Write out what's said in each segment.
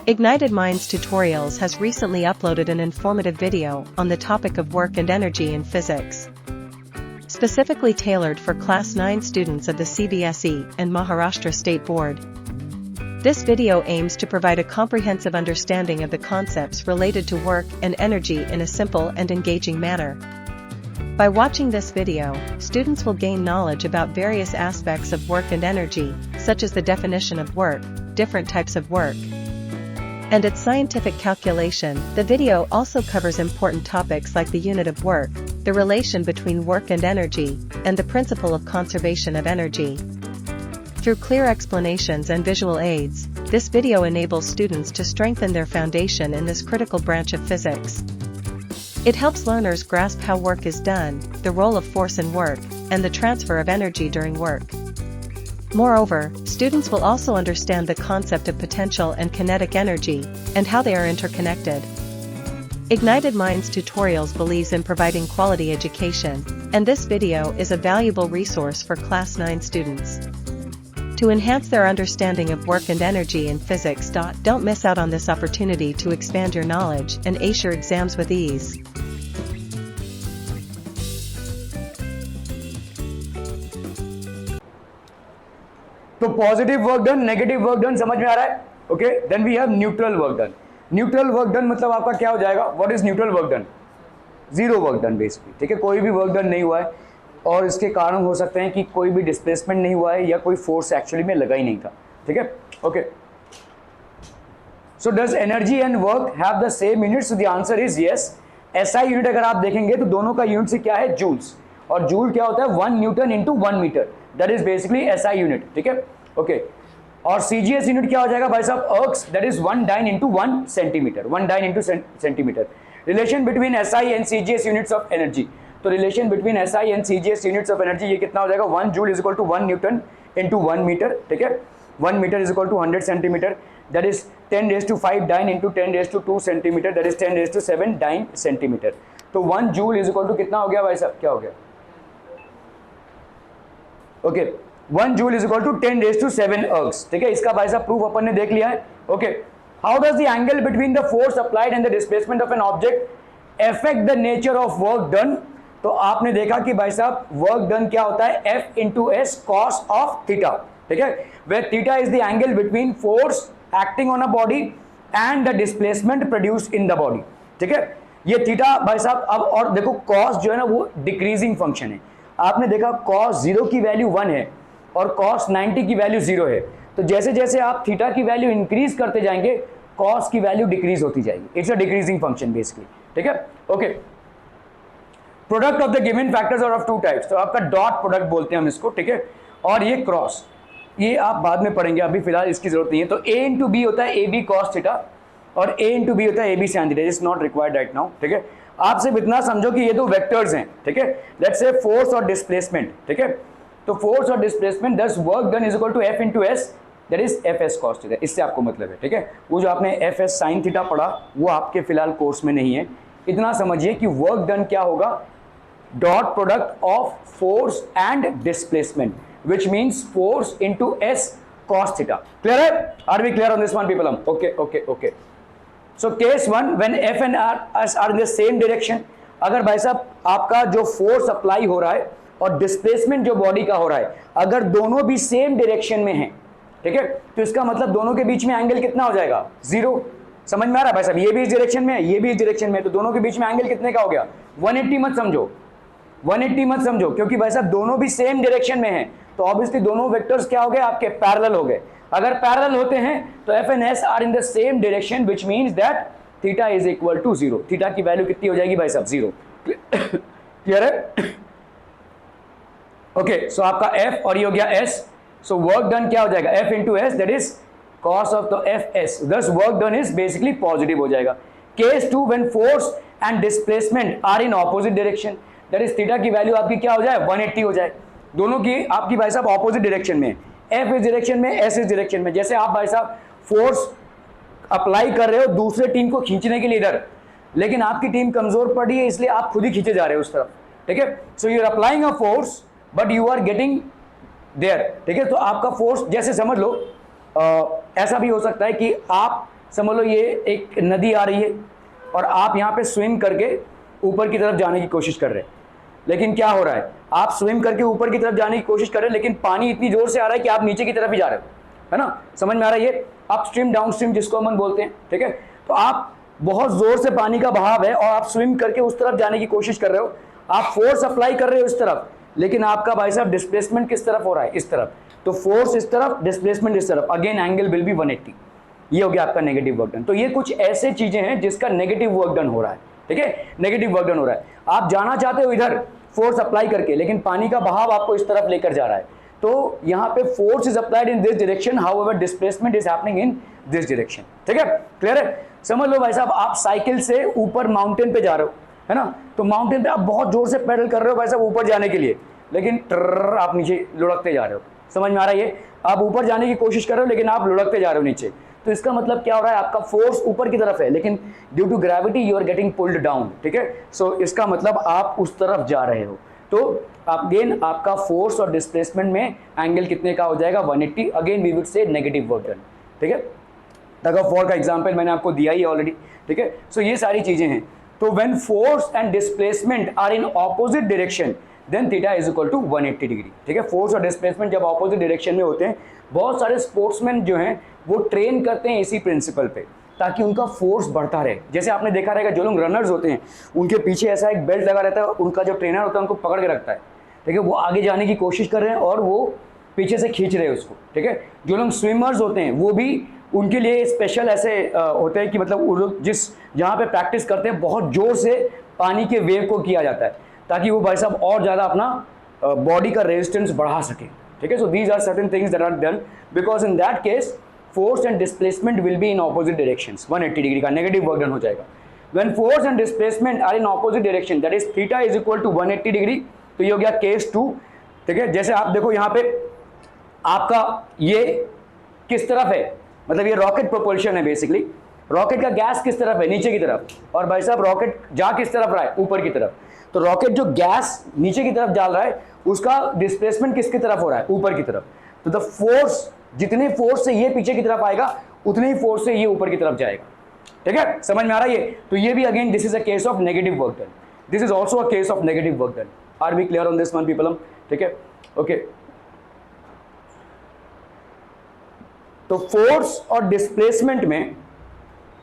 Ignited Minds Tutorials has recently uploaded an informative video on the topic of work and energy in physics. Specifically tailored for Class 9 students of the CBSE and Maharashtra State Board. This video aims to provide a comprehensive understanding of the concepts related to work and energy in a simple and engaging manner. By watching this video, students will gain knowledge about various aspects of work and energy, such as the definition of work, different types of work, and its scientific calculation. The video also covers important topics like the unit of work, the relation between work and energy, and the principle of conservation of energy. Through clear explanations and visual aids, this video enables students to strengthen their foundation in this critical branch of physics. It helps learners grasp how work is done, the role of force in work, and the transfer of energy during work. Moreover, students will also understand the concept of potential and kinetic energy, and how they are interconnected. Ignited Minds Tutorials believes in providing quality education, and this video is a valuable resource for Class 9 students. To enhance their understanding of work and energy in physics. Don't miss out on this opportunity to expand your knowledge and ace your exams with ease. तो positive work done, negative work done समझ में आ रहा है? Okay, then we have neutral work done. Neutral work done मतलब आपका क्या हो जाएगा? What is neutral work done? Zero work done basically. ठीक है, कोई भी वर्क डन नहीं हुआ है और इसके कारण हो सकते हैं कि कोई भी डिस्प्लेसमेंट नहीं हुआ है या कोई फोर्स एक्चुअली में लगा ही नहीं था. ठीक है, okay. So does energy and work have the same unit? So the answer is yes. SI unit अगर आप देखेंगे तो दोनों का यूनिट से क्या है? जूल्स. और जूल क्या होता है? 1 newton into 1 metre. That is basically SI unit. ठीक है, ओके. और सीजीएस यूनिट क्या हो जाएगा भाई साहब? Ergs. That is 1 dyne into 1 centimetre. 1 dyne into centimetre. Relation between SI and CGS units of energy. तो relation between SI and CGS units of energy ये कितना हो जाएगा? 1 joule is equal to 1 newton into 1 metre. ठीक है, 1 metre is equal to 100 centimetre. That is 10⁵ dyne into 10⁵2 centimetre. That is 10⁷ dyne centimetre. तो 1 joule is equal to कितना हो गया भाई साहब? क्या हो गया? Okay, 1 joule is equal to 10⁷ ergs. ठीक है, इसका भाई साहब प्रूफ अपन ने देख लिया है. Okay, how does the angle between the force applied and the displacement of an object affect the nature of work done? तो आपने देखा कि भाई साहब वर्क डन क्या होता है? F into S cos of theta. ठीक है, where theta is the angle between force acting on a body and the displacement produced in the body. ठीक है, ये थीटा भाई साहब. अब और देखो कॉस जो है ना वो डिक्रीजिंग फंक्शन है. आपने देखा कॉस 0 की वैल्यू 1 है और कॉस 90 की वैल्यू 0 है. तो जैसे जैसे आप थीटा की वैल्यू इंक्रीज करते जाएंगे कॉस की वैल्यू डिक्रीज होती जाएगी. It's a decreasing function basically. ठीक है, okay. Product of the given factors are of 2 types. तो आपका डॉट प्रोडक्ट बोलते हैं हम इसको. ठीक है, और ये क्रॉस, ये आप बाद में पढ़ेंगे, अभी फिलहाल इसकी जरूरत नहीं है. तो a इंटू बी होता है ए बी कॉस थीटा और a इंटू बी होता है A B sine theta. Is not required right now. ठीक है, आप सिर्फ इतना समझो कि ये दो वेक्टर्स हैं. ठीक है, लेट्स से फोर्स और डिस्प्लेसमेंट. ठीक है, तो फोर्स और displacement thus work done is equal to F into S. That is F S cos theta. इससे आपको मतलब है. ठीक है, वो जो आपने एफ एस साइन थीटा पढ़ा वो आपके फिलहाल कोर्स में नहीं है. इतना समझिए कि वर्क डन क्या होगा? Dot product of force and displacement which means force into S cos theta. Clear है? Are we clear on this one people? Okay okay okay. So case 1 when F and S are in the same direction. अगर भाई साहब आपका जो force apply हो रहा है और डिस्प्लेसमेंट जो बॉडी का हो रहा है अगर दोनों भी सेम डायरेक्शन में हैं, ठीक है, तो इसका मतलब दोनों के बीच में एंगल कितना हो जाएगा? 0. समझ में आ रहा है भाई साहब? ये भी इस डायरेक्शन में है, ये भी इस डायरेक्शन में है, तो दोनों के बीच में एंगल कितने का हो गया? 180 मत समझो, 180 मत समझो, क्योंकि भाई साहब दोनों भी सेम डायरेक्शन में हैं तो ऑब्वियसली दोनों वेक्टर्स क्या हो गए? आपके पैरेलल हो गए. अगर पैरेलल होते हैं तो F and S are in the same direction which means that theta is equal to 0. थीटा की वैल्यू कितनी हो जाएगी भाई साहब? 0. क्लियर है? ओके, सो आपका F और ये हो गया S. सो वर्क डन क्या हो जाएगा? F into S. That is cos of the F S. Thus work done is basically positive हो जाएगा. Case 2 when force and displacement are in opposite direction. That is theta की value आपकी क्या हो जाए? 180 हो जाए. दोनों की आपकी भाई साहब ऑपोजिट डायरेक्शन में, F इस डायरेक्शन में, S इस डायरेक्शन में. जैसे आप भाई साहब फोर्स अप्लाई कर रहे हो दूसरे टीम को खींचने के लिए इधर, लेकिन आपकी टीम कमजोर पड़ी है इसलिए आप खुद ही खींचे जा रहे हो उस तरफ. ठीक है, so you are applying a force but you are getting there. ठीक है, तो आपका फोर्स जैसे समझ लो ऐसा भी हो सकता है कि आप समझ लो ये एक नदी आ रही है और आप यहाँ पे स्विम करके ऊपर की तरफ जाने की कोशिश कर रहे हैं, लेकिन क्या हो रहा है, आप स्विम करके ऊपर की तरफ जाने की कोशिश कर रहे हैं, लेकिन पानी इतनी जोर से आ रहा है कि आप नीचे की तरफ ही जा रहे हो, है ना, समझ में आ रहा है, ये अपस्ट्रीम डाउनस्ट्रीम जिसको हम बोलते हैं, ठीक है। तो आप बहुत जोर से पानी का बहाव है और आप स्विम करके उस तरफ जाने की कोशिश कर रहे हो, आप फोर्स अप्लाई कर रहे हो इस तरफ, लेकिन आपका भाई साहब डिस्प्लेसमेंट किस तरफ हो रहा है, इस तरफ, तो फोर्स इस तरफ, डिस्प्लेसमेंट इस तरफ, अगेन एंगल विल बी 180, ये हो गया आपका नेगेटिव वर्क डन। तो ये कुछ ऐसे चीजें हैं जिसका नेगेटिव वर्क डन हो रहा है, ठीक है, नेगेटिव वर्क डन हो रहा है। आप जाना चाहते हो इधर फोर्स अप्लाई करके, लेकिन पानी का बहाव आपको इस तरफ लेकर जा रहा है, तो यहाँ पे force is applied in this direction, however displacement is happening in this direction, ठीक है, क्लियर है। समझ लो भाई साहब, आप साइकिल से ऊपर माउंटेन पे जा रहे हो, है ना, तो माउंटेन पे आप बहुत जोर से पैडल कर रहे हो भाई साहब ऊपर जाने के लिए, लेकिन आप नीचे लुढ़कते जा रहे हो, समझ में आ रहा है, ये आप ऊपर जाने की कोशिश कर रहे हो लेकिन आप लुढ़कते जा रहे हो नीचे, तो इसका मतलब क्या हो रहा है, आपका फोर्स ऊपर की तरफ है, लेकिन due to gravity you are getting pulled down, ठीक है। सो इसका मतलब आप उस तरफ जा रहे हो, तो अगेन आपका फोर्स और डिस्प्लेसमेंट में एंगल कितने का हो जाएगा, 180, again we would say negative work done, ठीक है। टग ऑफ वॉर का एग्जांपल मैंने आपको दिया ही ऑलरेडी, ठीक है। सो ये सारी चीजें हैं। तो when force and displacement are in opposite direction then theta is equal to 180 degree, ठीक है। फोर्स और डिस्प्लेसमेंट जब ऑपोजिट डायरेक्शन में होते हैं, बहुत सारे स्पोर्ट्समैन जो हैं वो ट्रेन करते हैं इसी प्रिंसिपल पे, ताकि उनका फोर्स बढ़ता रहे। जैसे आपने देखा रहेगा जो लोग रनर्स होते हैं उनके पीछे ऐसा एक बेल्ट लगा रहता है, उनका जो ट्रेनर होता है उनको पकड़ के रखता है, ठीक है, वो आगे जाने की कोशिश कर रहे हैं और वो पीछे से खींच रहे हैं उसको, ठीक है। जो लोग स्विमर्स होते हैं वो भी, उनके लिए स्पेशल ऐसे होते हैं कि मतलब वो लोग जहाँ पे प्रैक्टिस करते हैं बहुत जोर से पानी के वेव को किया जाता है, ताकि वो भाई साहब और ज़्यादा अपना बॉडी का रेजिस्टेंस बढ़ा सके, ठीक है। So these are certain things that are done because in that case force and displacement will be in opposite directions, 180 degree का नेगेटिव वर्क डन हो जाएगा। When force and displacement are in opposite direction that is theta is equal to 180 degree, तो ये हो गया case 2, ठीक है। जैसे आप देखो यहाँ पे आपका ये किस तरफ है, मतलब ये रॉकेट प्रोपल्शन है बेसिकली, रॉकेट का गैस किस तरफ है, नीचे की तरफ, और भाई साहब रॉकेट जा किस तरफ रहा है, ऊपर की तरफ। तो रॉकेट जो गैस नीचे की तरफ डाल रहा है उसका डिस्प्लेसमेंट किसकी तरफ हो रहा है, ऊपर की तरफ। तो द फोर्स, जितने फोर्स से ये पीछे की तरफ आएगा उतने ही फोर्स से ये ऊपर की तरफ जाएगा, ठीक है, समझ में आ रहा है ये। तो ये भी again this is a case of negative work done, this is also a case of negative work done. Are we clear on this one people, ठीक है, ओके। तो फोर्स और डिस्प्लेसमेंट में,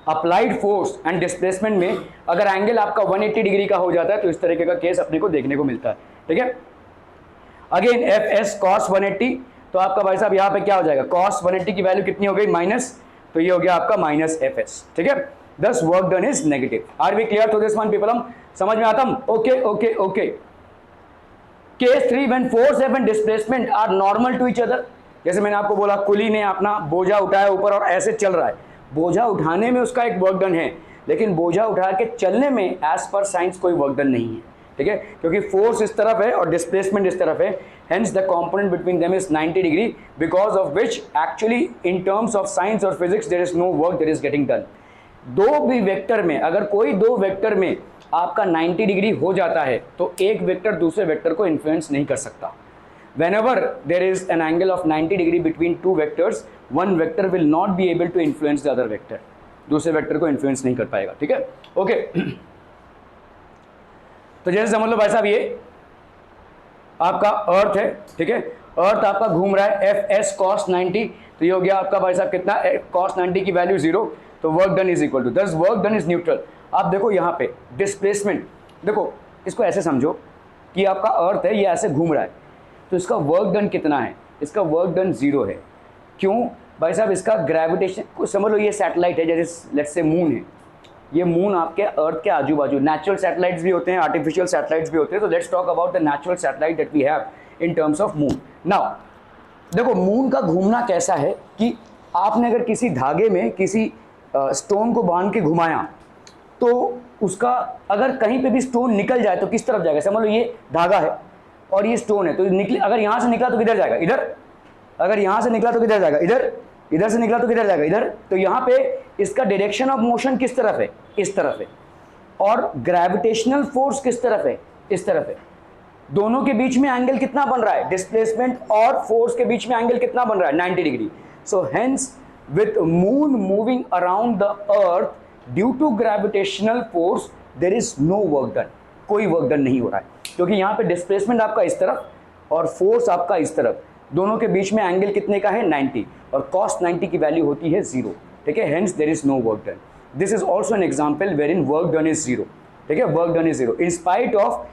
अप्लाइड फोर्स एंड डिस्प्लेसमेंट में अगर angle आपका 180 degree का हो जाता है तो इस तरीके का केस अपने को देखने को मिलता है, ठीक है। अगेन एफ एस कॉस 180, तो आपका भाई साहब यहाँ पे क्या हो जाएगा, कॉस 180 की वैल्यू कितनी हो गई, माइनस, तो ये हो गया आपका माइनस एफ एस, ठीक है। दस work done is negative. Are we clear to this one people, हम समझ में आता हम, okay okay okay. Case 3 when force and displacement are normal to each other, जैसे मैंने आपको बोला कुली ने अपना बोझा उठाया ऊपर और ऐसे चल रहा है, बोझा उठाने में उसका एक वर्क डन है, लेकिन बोझा उठा के चलने में एज पर साइंस कोई वर्क डन नहीं है, ठीक है, क्योंकि फोर्स इस तरफ है और डिस्प्लेसमेंट इस तरफ है, hence the component between them is 90 degree, because of which actually in terms of science और physics there is no work that is getting done. दो भी वेक्टर में, अगर कोई दो वेक्टर में आपका 90 डिग्री हो जाता है तो एक वेक्टर दूसरे वेक्टर को इन्फ्लुएंस नहीं कर सकता। Whenever there is an angle of 90 degree between two vectors, one vector will not be able to influence the other vector. दूसरे वेक्टर को इन्फ्लुएंस नहीं कर पाएगा, ठीक है, ओके। तो जैसे समझ लो भाई साहब ये आपका अर्थ है, ठीक है, अर्थ आपका घूम रहा है एफ एस कॉस 90, तो ये हो गया आपका भाई साहब कितना, कॉस 90 की वैल्यू 0, तो work done is equal to, this work done is neutral. आप देखो यहाँ पे डिस्प्लेसमेंट, देखो इसको ऐसे समझो कि आपका अर्थ है, ये ऐसे घूम रहा है, तो इसका वर्क डन कितना है, इसका वर्क डन 0 है। क्यों भाई साहब, इसका ग्रेविटेशन को समझ लो, ये सैटेलाइट है, जैसे लेट्स से मून है, ये मून आपके अर्थ के आजू बाजू, नेचुरल सैटेलाइट्स भी होते हैं, आर्टिफिशियल सैटेलाइट्स भी होते हैं, तो let's talk about the natural satellite that we have in terms of moon. Now देखो मून का घूमना कैसा है कि आपने अगर किसी धागे में किसी स्टोन को बांध के घुमाया तो उसका अगर कहीं पे भी स्टोन निकल जाए तो किस तरफ जाएगा, समझ लो ये धागा है और ये स्टोन है, तो निकले, अगर यहाँ से निकला तो किधर जाएगा, इधर, अगर यहाँ से निकला तो किधर जाएगा, इधर, इधर से निकला तो किधर जाएगा, इधर। तो यहाँ पे इसका डायरेक्शन ऑफ मोशन किस तरफ है, इस तरफ है, और ग्रेविटेशनल फोर्स किस तरफ है, इस तरफ है। दोनों के बीच में एंगल कितना बन रहा है, डिस्प्लेसमेंट और फोर्स के बीच में एंगल कितना बन रहा है, 90 degree. So hence with moon moving around the earth due to gravitational force there is no work done. कोई वर्क डन नहीं हो रहा है, क्योंकि यहाँ पे डिस्प्लेसमेंट आपका इस तरफ और फोर्स आपका इस तरफ, दोनों के बीच में एंगल कितने का है 90, और cos 90 की वैल्यू होती है 0, ठीक है, hence there is no work done. This is also an example where in work done is 0, ठीक है, work done is 0 in spite of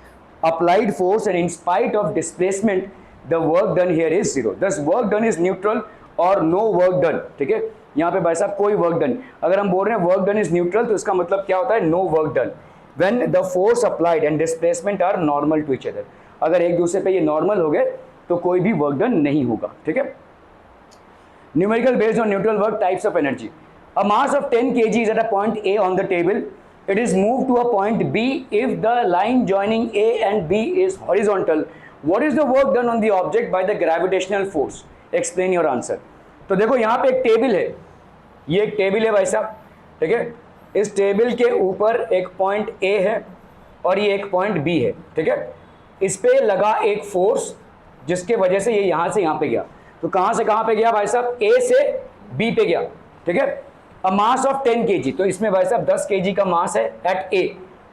applied force and in spite of displacement the work done here is 0. Thus work done is neutral or no work done, ठीक है, यहाँ पे भाई साहब कोई work done. अगर हम बोल रहे हैं वर्क डन इज न्यूट्रल तो इसका मतलब क्या होता है, no work done when the force applied and displacement are normal to each other. अगर एक दूसरे पे ये नॉर्मल हो गए तो कोई भी वर्क डन नहीं होगा, ठीक है. Numerical based on neutral work, types of energy. A mass of 10 kg is at a point A on the table. It is moved to a point B if the line joining A and B is horizontal. What is the work done on the object by the gravitational force? Explain your answer. तो देखो यहाँ पे एक table है, ये एक table है भाई साहब, ठीक है, इस टेबल के ऊपर एक पॉइंट A है और ये एक पॉइंट B है, ठीक है. इस पे लगा एक फोर्स जिसके वजह से ये यहाँ से यहाँ पे गया. तो कहाँ से कहाँ पे गया भाई साहब, A से B पे गया, ठीक है. A mass of 10 kg, तो इसमें भाई साहब 10 kg का मास है at A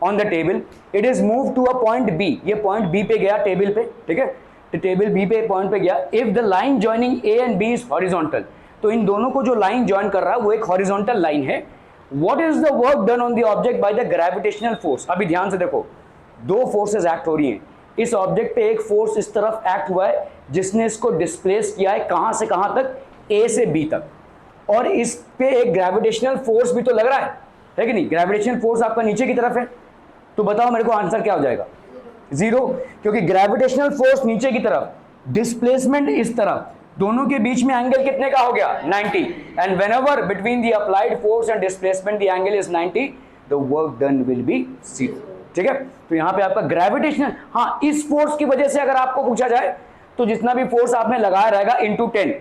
on the table. It is moved to a point B, ये पॉइंट B पे गया टेबल पे, ठीक है, तो टेबल B पे पॉइंट पे गया. If the line joining A and B is horizontal, तो इन दोनों को जो लाइन ज्वाइन कर रहा है वो एक हॉरिजॉन्टल लाइन है. What is the work done on the object by the gravitational force? अभी ध्यान से देखो, दो फोर्सेस एक्ट हो रही हैं. इस ऑब्जेक्ट पे एक फोर्स इस तरफ एक्ट हुआ है जिसने इसको डिस्प्लेस किया है कहां से कहां तक, A से B तक, और इस पे एक ग्रेविटेशनल फोर्स भी तो लग रहा है कि नहीं. ग्रेविटेशनल फोर्स आपका नीचे की तरफ है, तो बताओ मेरे को आंसर क्या हो जाएगा, 0, क्योंकि ग्रेविटेशनल फोर्स नीचे की तरफ, डिस्प्लेसमेंट इस तरफ, दोनों के बीच में एंगल कितने का हो गया 90, and whenever between the applied force and displacement the angle is 90, the work done will be 0, ठीक है. तो यहाँ पे आपका ग्रेविटेशनल, हाँ, इस फोर्स की वजह से अगर आपको पूछा जाए तो जितना भी फोर्स आपने लगाया रहेगा इंटू 10,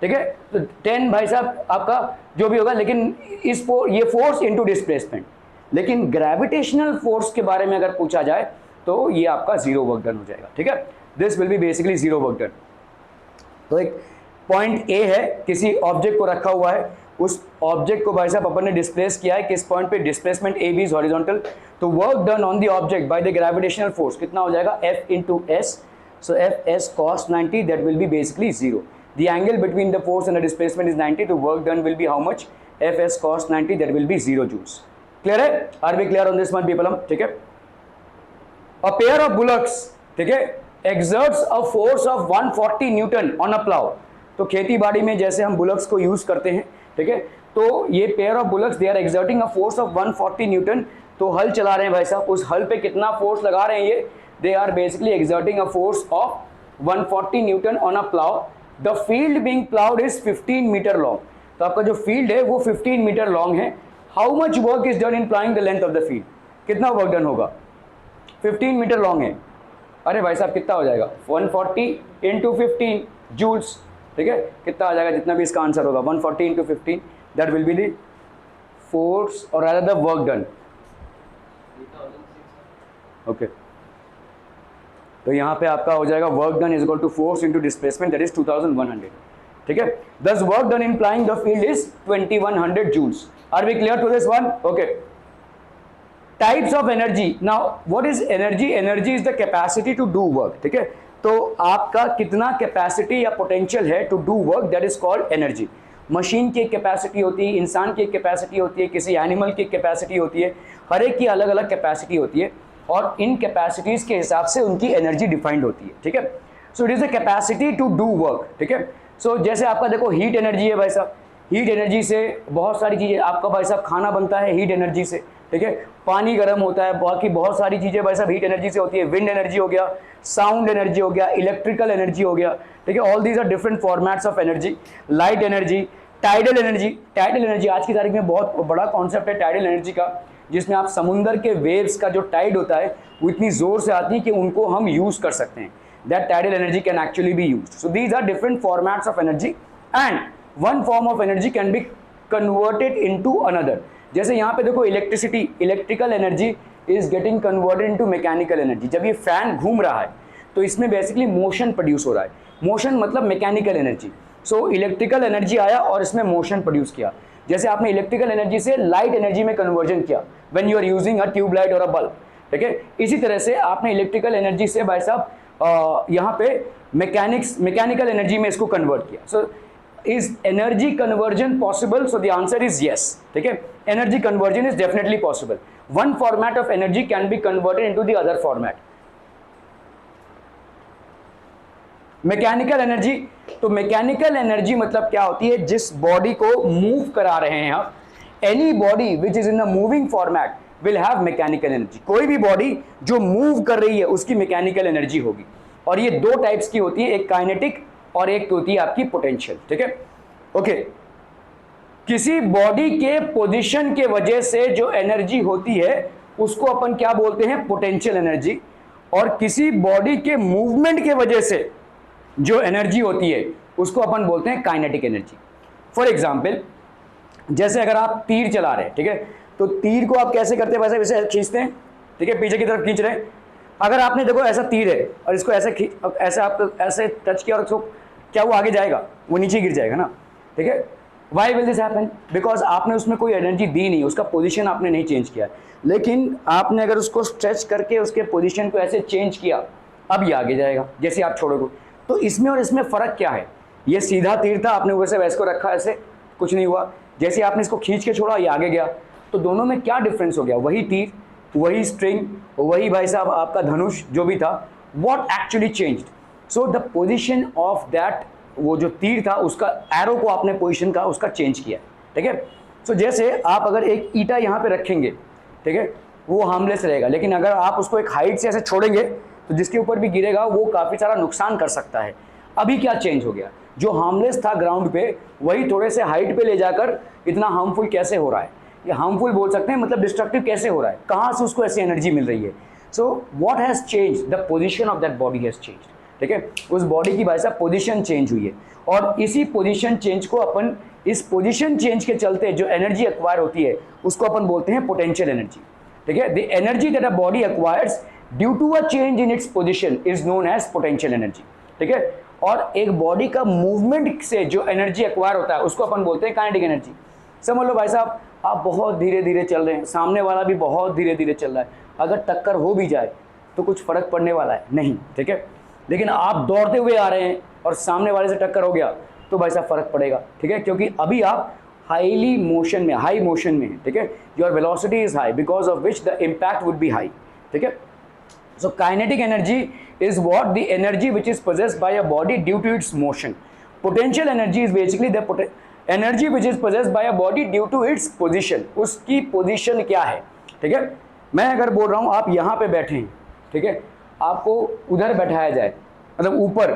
ठीक है, तो 10 भाई साहब आपका जो भी होगा, लेकिन ये फोर्स इंटू डिस्प्लेसमेंट. लेकिन ग्रेविटेशनल फोर्स के बारे में अगर पूछा जाए तो ये आपका 0 वर्क डन हो जाएगा, ठीक है. This will be basically 0 work done. तो एक पॉइंट ए है, किसी ऑब्जेक्ट को रखा हुआ है, उस ऑब्जेक्ट को भाई साहब अपन ने डिस्प्लेस किया है किस पॉइंट पे, displacement A B is horizontal. तो work done on the object by the gravitational force कितना हो जाएगा, F into S. So F S cos 90, that will be basically 0. The angle between the force and the displacement is 90. The work done will be how much? Fs cos 90. That will be 0 joules. Clear है? Are we clear on this one, people? ठीक है. A pair of bullocks, ठीक है, exerts a force of 140 Newton on a plow. तो खेती बाड़ी में जैसे हम बुलक्स को यूज करते हैं, ठीक है, तो ये pair of bullocks they are exerting a force of 140 newton. तो हल चला रहे हैं भाई साहब, उस हल पे कितना फोर्स लगा रहे हैं ये, they are basically exerting a force of 140 newton on a plough. The field being ploughed is 15 metre long. तो आपका जो फील्ड है वो 15 मीटर लॉन्ग है. How much work is done in ploughing the length of the field, कितना work done होगा, 15 metre long है. अरे भाई साहब कितना हो जाएगा, 140 इंटू 15 जूल्स, ठीक है, कितना आ जाएगा, जितना भी इसका आंसर होगा 140 into 15, that will be the force और rather the work done. Okay, तो यहाँ पे आपका हो जाएगा work done is equal to force into displacement, that is 2100, ठीक है. दस work done in ploughing the field is 2100 joules. Are we clear to this one? Okay. Types of energy. Now what is energy? Energy is the capacity to do work, ठीक है. तो आपका कितना capacity या potential है to do work, that is called energy. Machine की एक capacity होती है, इंसान की एक कैपेसिटी होती है, किसी एनिमल की कैपेसिटी होती है, हर एक की अलग अलग कैपेसिटी होती है और इन कैपेसिटीज के हिसाब से उनकी एनर्जी डिफाइंड होती है, ठीक है. So it is a capacity to do work, ठीक है. सो जैसे आपका देखो हीट एनर्जी है भाई साहब, हीट एनर्जी से बहुत सारी चीज़ें, आपका भाई साहब खाना बनता है हीट एनर्जी से, ठीक है, पानी गर्म होता है, बाकी बहुत सारी चीज़ें भाई साहब हीट एनर्जी से होती है. विंड एनर्जी हो गया, साउंड एनर्जी हो गया, इलेक्ट्रिकल एनर्जी हो गया, ठीक है. All these are different formats of energy. Light energy, tidal energy. Tidal energy आज की तारीख में बहुत बड़ा कॉन्सेप्ट है टाइडल एनर्जी का, जिसमें आप समुंदर के वेव्स का जो टाइड होता है वो इतनी जोर से आती है कि उनको हम यूज कर सकते हैं. That tidal energy can actually be used. So these are different formats of energy and one form of energy can be converted into another. जैसे यहाँ पे देखो electricity, electrical energy is getting converted into mechanical energy. जब ये fan घूम रहा है तो इसमें बेसिकली मोशन प्रोड्यूस हो रहा है. मोशन मतलब mechanical energy. So electrical energy आया और इसमें मोशन प्रोड्यूस किया। जैसे आपने इलेक्ट्रिकल एनर्जी से लाइट एनर्जी में कन्वर्जन किया when you are using a tubelight और अ बल्ब, ठीक है। इसी तरह से आपने इलेक्ट्रिकल एनर्जी से भाई साहब यहाँ पे मैकेनिकल एनर्जी में इसको कन्वर्ट किया। So is energy conversion possible? So the answer is yes, ठीक है। Energy conversion is definitely possible. One format of energy can be converted into the other format. Mechanical energy, तो mechanical energy मतलब क्या होती है? जिस body को move करा रहे हैं आप, any body which is in a moving format will have mechanical energy. कोई भी बॉडी जो मूव कर रही है उसकी मैकेनिकल एनर्जी होगी। और ये दो टाइप्स की होती है, एक काइनेटिक और एक होती है आपकी पोटेंशियल, ठीक है। ओके, किसी बॉडी के पोजीशन के वजह से जो एनर्जी होती है उसको अपन क्या बोलते हैं? Potential energy. और किसी बॉडी के मूवमेंट के वजह से जो एनर्जी होती है उसको अपन बोलते हैं काइनेटिक एनर्जी। फॉर एग्जाम्पल, जैसे अगर आप तीर चला रहे हैं, ठीक है, तो तीर को आप कैसे करते हैं? वैसे वैसे खींचते हैं, ठीक है, पीछे की तरफ खींच रहे हैं। अगर आपने देखो ऐसा तीर है और इसको ऐसे आप ऐसे टच किया और इसको, क्या वो आगे जाएगा? वो नीचे गिर जाएगा ना, ठीक है। Why will this happen? Because आपने उसमें कोई एनर्जी दी नहीं, उसका पोजीशन आपने नहीं चेंज किया। लेकिन आपने अगर उसको स्ट्रेच करके उसके पोजीशन को ऐसे चेंज किया, अब ये आगे जाएगा जैसे आप छोड़ोगे। तो इसमें और इसमें फ़र्क क्या है? ये सीधा तीर था, आपने वैसे को रखा, ऐसे कुछ नहीं हुआ। जैसे आपने इसको खींच के छोड़ा, ये आगे गया। तो दोनों में क्या डिफरेंस हो गया? वही तीर, वही स्ट्रिंग, वही भाई साहब आपका धनुष जो भी था। What actually changed? So the position of that, वो जो तीर था उसका एरो को आपने पोजीशन का उसका चेंज किया, ठीक है। सो जैसे आप अगर एक ईटा यहाँ पे रखेंगे, ठीक है, वो हार्मलेस रहेगा। लेकिन अगर आप उसको एक हाइट से ऐसे छोड़ेंगे तो जिसके ऊपर भी गिरेगा वो काफ़ी सारा नुकसान कर सकता है। अभी क्या चेंज हो गया? जो हार्मलेस था ग्राउंड पे, वही थोड़े से हाइट पे ले जाकर इतना हार्मफुल कैसे हो रहा है? ये हार्मफुल बोल सकते हैं, मतलब डिस्ट्रक्टिव कैसे हो रहा है? कहाँ से उसको ऐसी एनर्जी मिल रही है? So what has change? The position of that body has change, ठीक है। उस बॉडी की भाई साहब पोजीशन चेंज हुई है। और इसी पोजीशन चेंज को अपन, इस पोजीशन चेंज के चलते जो एनर्जी एक्वायर होती है उसको अपन बोलते हैं पोटेंशियल एनर्जी, ठीक है। The energy that a body acquires due to a change in its position is known as potential energy, ठीक है। और एक बॉडी का मूवमेंट से जो एनर्जी एक्वायर होता है उसको अपन बोलते हैं काइनेटिक एनर्जी। समझ लो भाई साहब, आप बहुत धीरे धीरे चल रहे हैं, सामने वाला भी बहुत धीरे धीरे चल रहा है, अगर टक्कर हो भी जाए तो कुछ फर्क पड़ने वाला है नहीं, ठीक है। लेकिन आप दौड़ते हुए आ रहे हैं और सामने वाले से टक्कर हो गया तो भाई साहब फर्क पड़ेगा, ठीक है, क्योंकि अभी आप हाईली मोशन में, हाई मोशन में हैं, ठीक है। Your velocity is high because of which the impact would be high, ठीक है। So kinetic energy is what? The energy which is possessed by a body due to its motion. Potential energy is basically the energy which is possessed by a body due to its position. उसकी position क्या है, ठीक है। मैं अगर बोल रहा हूँ आप यहाँ पे बैठे हैं, ठीक है, आपको उधर बैठाया जाए, मतलब ऊपर,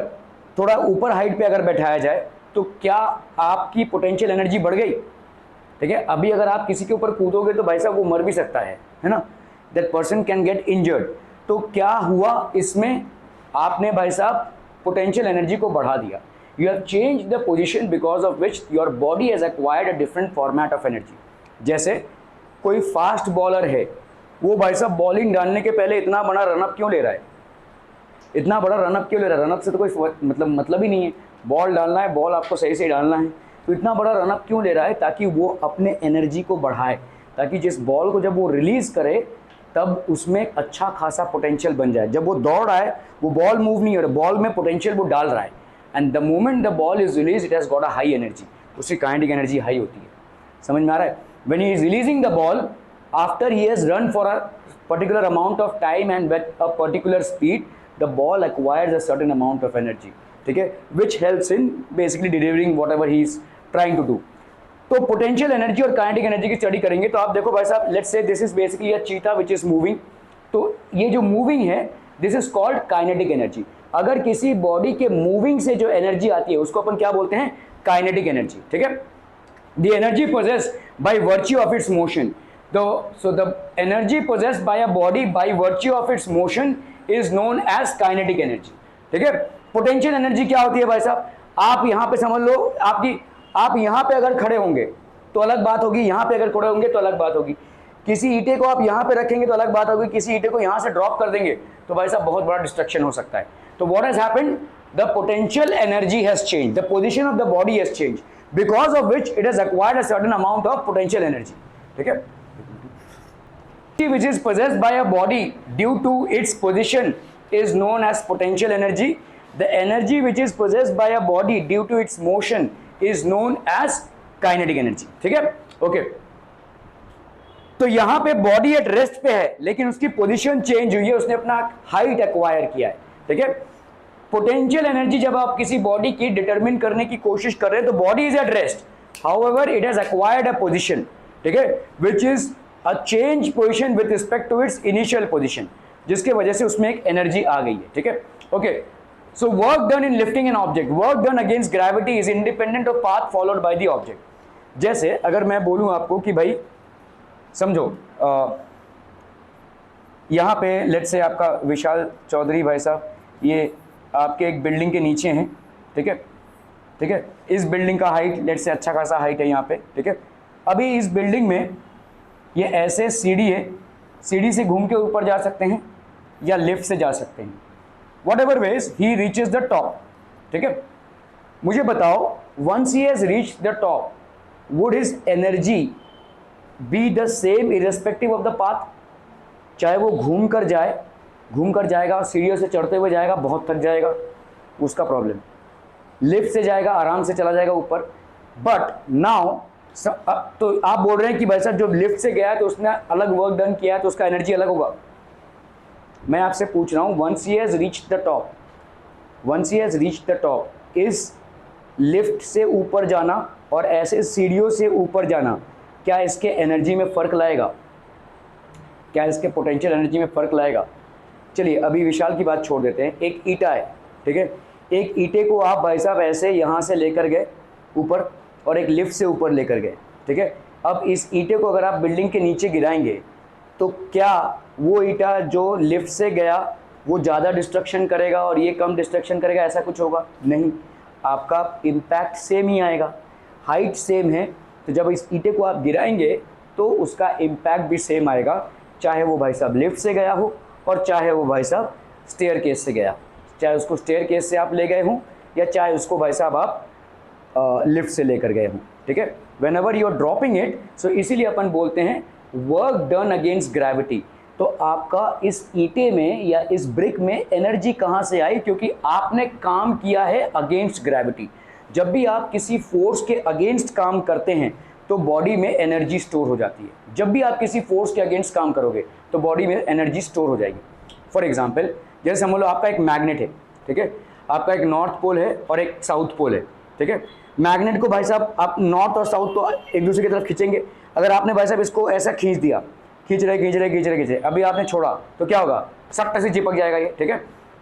थोड़ा ऊपर हाइट पे अगर बैठाया जाए तो क्या आपकी पोटेंशियल एनर्जी बढ़ गई? ठीक है। अभी अगर आप किसी के ऊपर कूदोगे तो भाई साहब वो मर भी सकता है ना, that person can get injured. तो क्या हुआ इसमें? आपने भाई साहब पोटेंशियल एनर्जी को बढ़ा दिया। You have change the position because of which your body has acquired a different format of energy. जैसे कोई फास्ट बॉलर है, वो भाई साहब बॉलिंग डालने के पहले इतना बड़ा रनअप क्यों ले रहा है? इतना बड़ा रनअप क्यों ले रहा है? रनअप से तो कोई मतलब ही नहीं है। बॉल डालना है, बॉल आपको सही से डालना है, तो इतना बड़ा रनअप क्यों ले रहा है? ताकि वो अपने एनर्जी को बढ़ाए, ताकि जिस बॉल को जब वो रिलीज़ करे तब उसमें अच्छा खासा पोटेंशियल बन जाए। जब वो दौड़ रहा है, वो बॉल मूव नहीं हो रहा, बॉल में पोटेंशियल वो डाल रहा है, and the moment the ball is release it has got a high energy, उसकी काइनेटिक एनर्जी हाई होती है। समझ में आ रहा है? When he is releasing the ball after he has run for a particular amount of time and with a particular speed, the ball acquires a certain amount of energy, ठीक है, which helps in basically delivering whatever he is trying to do. तो potential energy और kinetic energy की study करेंगे तो आप देखो भाई साहब, let's say this is basically अ चीता विच इज मूविंग। तो ये जो मूविंग है this is called kinetic energy. अगर किसी बॉडी के मूविंग से जो एनर्जी आती है उसको अपन क्या बोलते हैं? काइनेटिक एनर्जी, ठीक है। The energy possessed by virtue of its motion, so the energy possessed by a body by virtue of its motion is known as kinetic energy, ठीक है। पोटेंशियल एनर्जी क्या होती है भाई साहब? आप यहाँ पे समझ लो, आप यहाँ पे अगर खड़े होंगे तो अलग बात होगी, यहाँ पे अगर खड़े होंगे तो अलग बात होगी। किसी ईंटे को आप यहाँ पे रखेंगे तो अलग बात होगी, किसी ईंटे को यहाँ से ड्रॉप कर देंगे तो भाई साहब बहुत बड़ा डिस्ट्रक्शन हो सकता है। तो what has happened? the potential energy has changed, the position of the body has changed, because of which it has acquired a certain amount of potential energy. ठीक है, which is possessed by a body due to its position is known as potential energy. The energy which is possessed by a body due to its motion is known as kinetic energy. ठीक है, okay. तो यहां पे body at rest पे है, लेकिन उसकी position change हुई है, उसने अपना हाइट एक्वायर किया है. ठीक है, पोटेंशियल एनर्जी जब आप किसी बॉडी की डिटरमिन करने की कोशिश कर रहे हैं तो body is at rest, however it has acquired a position. ठीक है, which is a change position with respect to its initial position, जिसके वजह से उसमें एक एनर्जी आ गई है. ठीक है, okay. So work done in lifting an object, work done against gravity is independent of path followed by the object. जैसे अगर मैं बोलूं आपको कि भाई समझो यहाँ पे लेट्स से आपका विशाल चौधरी भाई साहब, ये आपके एक बिल्डिंग के नीचे हैं. ठीक है, ठीक है, इस बिल्डिंग का हाइट लेट्स से अच्छा खासा हाइट है यहाँ पे. ठीक है, अभी इस बिल्डिंग में ये ऐसे सीढ़ी है, सीढ़ी से घूम के ऊपर जा सकते हैं या लिफ्ट से जा सकते हैं, whatever ways he reaches the top. ठीक है, मुझे बताओ once he has reach the top would his energy be the same irrespective of the path. चाहे वो घूम कर जाएगा और सीढ़ियों से चढ़ते हुए जाएगा, बहुत थक जाएगा, उसका प्रॉब्लम. लिफ्ट से जाएगा, आराम से चला जाएगा ऊपर. बट नाउ तो आप बोल रहे हैं कि भाई साहब जो लिफ्ट से गया है तो उसने अलग वर्क डन किया है तो उसका एनर्जी अलग होगा. मैं आपसे पूछ रहा हूँ once he has reached the top, इस लिफ्ट से ऊपर जाना और ऐसे सीढ़ियों से ऊपर जाना क्या इसके एनर्जी में फ़र्क लाएगा? क्या इसके पोटेंशियल एनर्जी में फ़र्क लाएगा? चलिए अभी विशाल की बात छोड़ देते हैं. एक ईटा है, ठीक है, एक ईटे को आप भाई साहब ऐसे यहाँ से लेकर गए ऊपर और एक लिफ्ट से ऊपर लेकर गए. ठीक है, अब इस ईटे को अगर आप बिल्डिंग के नीचे गिराएंगे तो क्या वो ईटा जो लिफ्ट से गया वो ज़्यादा डिस्ट्रक्शन करेगा और ये कम डिस्ट्रक्शन करेगा? ऐसा कुछ होगा नहीं, आपका इम्पैक्ट सेम ही आएगा. हाइट सेम है तो जब इस ईटे को आप गिराएंगे तो उसका इम्पैक्ट भी सेम आएगा, चाहे वो भाई साहब लिफ्ट से गया हो और चाहे वो भाई साहब स्टेयर केस से गया, चाहे उसको स्टेयर केस से आप ले गए हों या चाहे उसको भाई साहब आप लिफ्ट से लेकर गए हों. ठीक है, whenever you are dropping it, so इसीलिए अपन बोलते हैं वर्क डन अगेंस्ट ग्रेविटी. तो आपका इस ईटे में या इस ब्रिक में एनर्जी कहाँ से आई? क्योंकि आपने काम किया है अगेंस्ट ग्रेविटी. जब भी आप किसी फोर्स के अगेंस्ट काम करते हैं तो बॉडी में एनर्जी स्टोर हो जाती है. जब भी आप किसी फोर्स के अगेंस्ट काम करोगे तो बॉडी में एनर्जी स्टोर हो जाएगी. फॉर एग्जांपल जैसे समझ लो आपका एक मैग्नेट है. ठीक है, आपका एक नॉर्थ पोल है और एक साउथ पोल है. ठीक है, मैग्नेट को भाई साहब आप नॉर्थ और साउथ को एक दूसरे की तरफ खींचेंगे. अगर आपने भाई साहब इसको ऐसा खींच दिया, खींच रहे, अभी आपने छोड़ा तो क्या होगा? सख्त से चिपक जाएगा ये. ठीक है,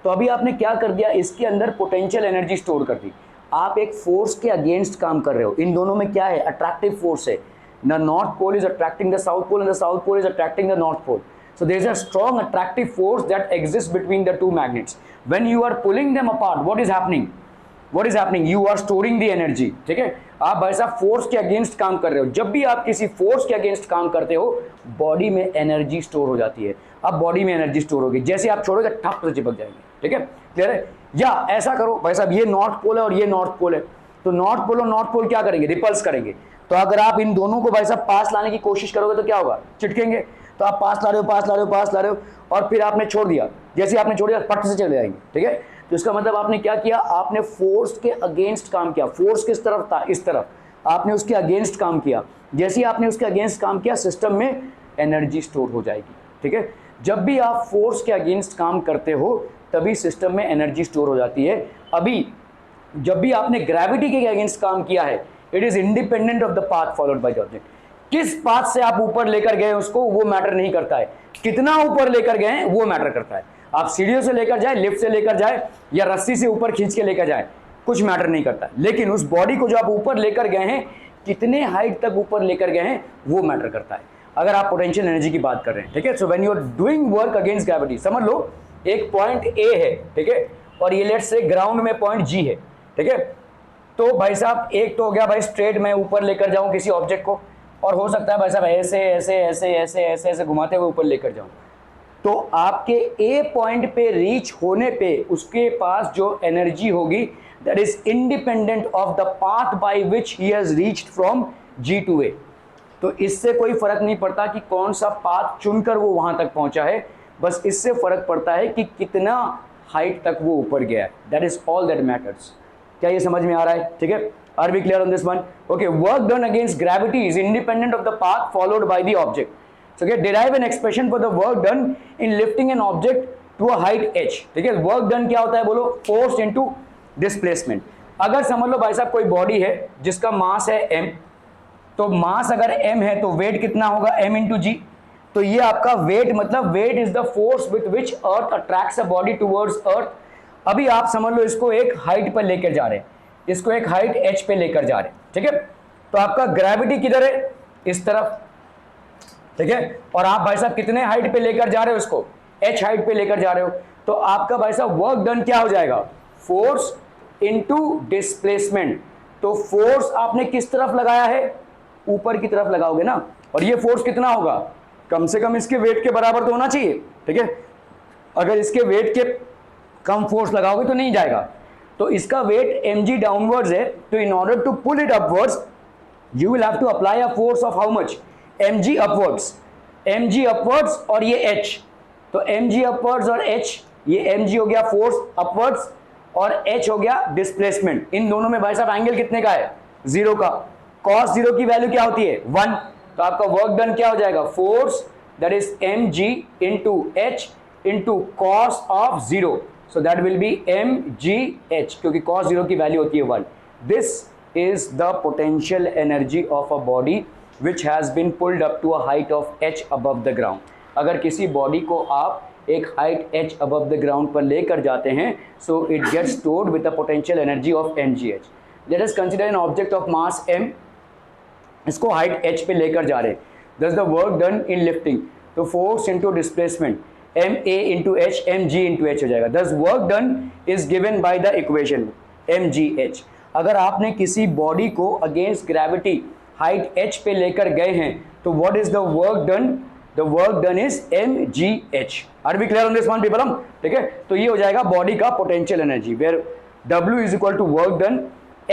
तो अभी आपने क्या कर दिया, इसके अंदर पोटेंशियल एनर्जी स्टोर कर दी. आप एक फोर्स के अगेंस्ट काम कर रहे हो. इन दोनों में क्या है? अट्रैक्टिव फोर्स है. The north pole is attracting the south pole and the south pole is attracting the north pole. So there is a strong attractive force that exists between the two magnets. When you are pulling them apart, what is happening? You are storing the energy. ठीक है, आप भाई साहब force के against काम कर रहे हो. जब भी आप किसी फोर्स के अगेंस्ट काम करते हो बॉडी में एनर्जी स्टोर हो जाती है. अब बॉडी में एनर्जी स्टोर होगी, जैसे आप छोड़ोगे ठप से चिपक जाएंगे. ठीक है, क्लियर है? या ऐसा करो भाई साहब, ये नॉर्थ पोल है और ये नॉर्थ पोल है, तो नॉर्थ पोल और नॉर्थ पोल क्या करेंगे? रिपल्स करेंगे. तो अगर आप इन दोनों को भाई साहब पास लाने की कोशिश करोगे तो क्या होगा? चिटकेंगे. तो आप पास ला रहे हो और फिर आपने छोड़ दिया, जैसे आपने छोड़ दिया पट से चले जाएंगे. ठीक है, तो इसका मतलब आपने क्या किया? आपने फोर्स के अगेंस्ट काम किया. फोर्स किस तरफ था? इस तरफ. आपने उसके अगेंस्ट काम किया. जैसे ही आपने उसके अगेंस्ट काम किया सिस्टम में एनर्जी स्टोर हो जाएगी. ठीक है, जब भी आप फोर्स के अगेंस्ट काम करते हो तभी सिस्टम में एनर्जी स्टोर हो जाती है. अभी जब भी आपने ग्रेविटी के अगेंस्ट काम किया है it is independent of the path followed by the object. किस पाथ से आप ऊपर लेकर गए उसको वो मैटर नहीं करता है, कितना ऊपर लेकर गए हैं वो मैटर करता है. आप सीढ़ियों से लेकर जाए, लिफ्ट से लेकर जाए या रस्सी से ऊपर खींच के लेकर जाए, कुछ मैटर नहीं करता. लेकिन उस बॉडी को जो आप ऊपर लेकर गए हैं, कितने हाइट तक ऊपर लेकर गए हैं वो मैटर करता है, अगर आप पोटेंशियल एनर्जी की बात कर रहे हैं. ठीक है, so when you are doing work against gravity, समझ लो एक पॉइंट ए है. ठीक है, और ये लेट्स से ग्राउंड में पॉइंट जी है. ठीक है, तो भाई साहब एक तो हो गया भाई स्ट्रेट मैं ऊपर लेकर जाऊं किसी ऑब्जेक्ट को, और हो सकता है भाई साहब ऐसे ऐसे ऐसे ऐसे ऐसे ऐसे घुमाते हुए ऊपर लेकर जाऊं. तो आपके ए पॉइंट पे रीच होने पे उसके पास जो एनर्जी होगी that is independent of the path by which he has reached from G to A. तो इससे कोई फर्क नहीं पड़ता कि कौन सा पाथ चुनकर वो वहां तक पहुंचा है, बस इससे फर्क पड़ता है कि कितना हाइट तक वो ऊपर गया है। That is all that matters. क्या ये समझ में आ रहा है? ठीक है, are we clear on this one? Okay, work done against gravity is independent of the path followed by the object. So okay, derive an expression for the work done in lifting an object to a height h। ठीक है, work done क्या होता है बोलो? Force into displacement. अगर समझ लो भाई साहब कोई बॉडी है जिसका मास है m, तो मास अगर m है तो वेट कितना होगा? m into G. तो ये आपका वेट मतलब weight is the force with which earth attracts a body towards earth. अभी आप समझ लो इसको एक हाइट पर लेकर जा रहे हैं, इसको एक हाइट h पे लेकर जा रहे हैं। ठीक है, तो आपका ग्रेविटी किधर है? इस तरफ। ठीक है, और आप भाई साहब कितने हाइट पे लेकर जा रहे हो इसको? h हाइट पे लेकर जा रहे हो। तो आपका भाई साहब वर्क डन क्या हो जाएगा? Force into displacement. तो फोर्स आपने किस तरफ लगाया है? ऊपर की तरफ लगाओगे ना, और ये फोर्स कितना होगा? कम से कम इसके वेट के बराबर तो होना चाहिए। ठीक है, अगर इसके वेट के कम फोर्स लगाओगे तो नहीं जाएगा। तो इसका वेट mg डाउनवर्ड्स है, तो in order to pull it upwards you will have to apply a force of how much? mg upwards. mg upwards और ये h, तो mg अपवर्ड्स और h, ये mg हो गया फोर्स अपवर्ड्स और h हो गया डिस्प्लेसमेंट। इन दोनों में भाई साहब एंगल कितने का है? 0 का। cos 0 की वैल्यू क्या होती है? 1। तो आपका वर्क डन क्या हो जाएगा? Force that is mg into h into cos of 0, so that will B mgh, क्योंकि cos 0 की वैल्यू होती है 1। This is the potential energy of a body which has been pulled up to a height of h above the ground। अगर किसी body को आप एक height h above the ground पर लेकर जाते हैं, so it gets stored with a potential energy of mgh। Let us consider an object of mass m, इसको हाइट h पे लेकर जा रहे हैं। Thus the work done in lifting, तो force into displacement ma into h mg into h हो जाएगा। Thus work done is given by the equation mgh। अगर आपने किसी बॉडी को अगेंस्ट ग्रेविटी हाइट h पे लेकर गए हैं, तो what is the work done? The work done is mgh। Are we clear on this one people? हम ठीक है, तो ये हो जाएगा बॉडी का potential energy, where w is equal to work done,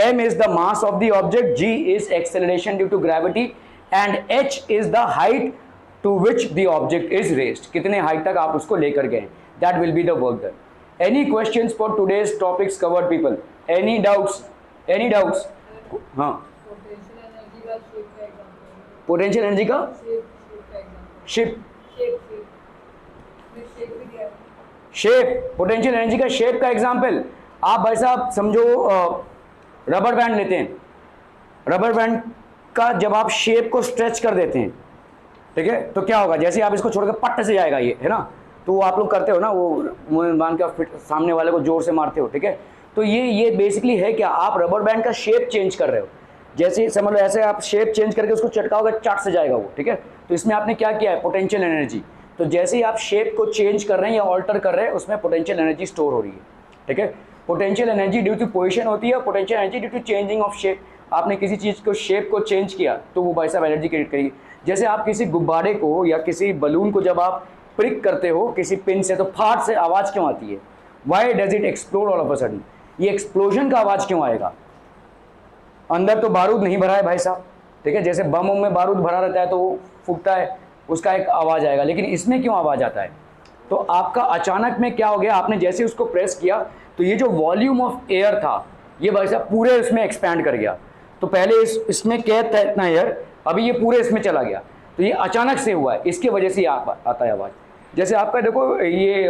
m is the mass of the object, g is acceleration due to gravity and h is the height to which the object is raised. कितने height तक आप उसको लेकर गए, that will be the work done. Any questions for today's topics covered people? Any doubts? Any doubts? हाँ, potential energy का shape, potential energy का shape का एग्जांपल आप भाई साहब समझो रबर बैंड लेते हैं। रबर बैंड का जब आप शेप को स्ट्रेच कर देते हैं, ठीक है, तो क्या होगा? जैसे आप इसको छोड़कर पट्ट से जाएगा ये, है ना, तो वो आप लोग करते हो ना, वो बांध के सामने वाले को जोर से मारते हो। ठीक है, तो ये बेसिकली है क्या? आप रबर बैंड का शेप चेंज कर रहे हो। जैसे समझ लो ऐसे आप शेप चेंज करके उसको चटकाओगे, चट से जाएगा वो। ठीक है, तो इसमें आपने क्या किया है? Potential energy. तो जैसे ही आप शेप को चेंज कर रहे हैं या ऑल्टर कर रहे हैं, उसमें पोटेंशियल एनर्जी स्टोर हो रही है। ठीक है, potential energy due to position होती है, potential energy due to changing of shape. आपने किसी चीज़ को शेप को चेंज किया तो वो भाई साहब एनर्जी क्रिएट करेगी। जैसे आप किसी गुब्बारे को या किसी बलून को जब आप प्रिक करते हो किसी पिन से, तो फाट से आवाज़ क्यों आती है? Why does it explode all of a sudden? ये एक्सप्लोजन का आवाज़ क्यों आएगा? अंदर तो बारूद नहीं भरा है भाई साहब। ठीक है, जैसे बम में बारूद भरा रहता है तो वो फूकता है, उसका एक आवाज़ आएगा, लेकिन इसमें क्यों आवाज़ आता है? तो आपका अचानक में क्या हो गया? आपने जैसे उसको प्रेस किया तो ये जो वॉल्यूम ऑफ एयर था ये भाई साहब पूरे इसमें एक्सपैंड कर गया। तो पहले इसमें कैद था इतना एयर, अभी ये पूरे इसमें चला गया, तो ये अचानक से हुआ है, इसके वजह से आता है आवाज़। जैसे आपका देखो ये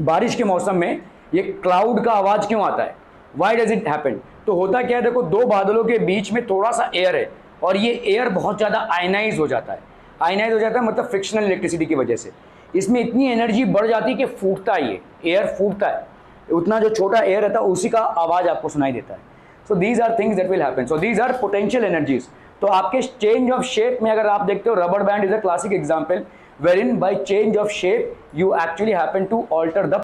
बारिश के मौसम में ये क्लाउड का आवाज़ क्यों आता है? Why does it happen? तो होता क्या है, देखो दो बादलों के बीच में थोड़ा सा एयर है और ये एयर बहुत ज़्यादा आयनाइज हो जाता है। आयनाइज हो जाता है मतलब फ्रिक्शनल इलेक्ट्रिसिटी की वजह से इसमें इतनी एनर्जी बढ़ जाती है कि फूटता है, ये एयर फूटता है। उतना जो छोटा एयर रहता है उसी का आवाज़ आपको सुनाई देता है। So these are things that will happen. So these are potential energies. तो आपके चेंज ऑफ शेप में अगर आप देखते हो, rubber band is a classic example wherein by change of shape you actually happen to alter the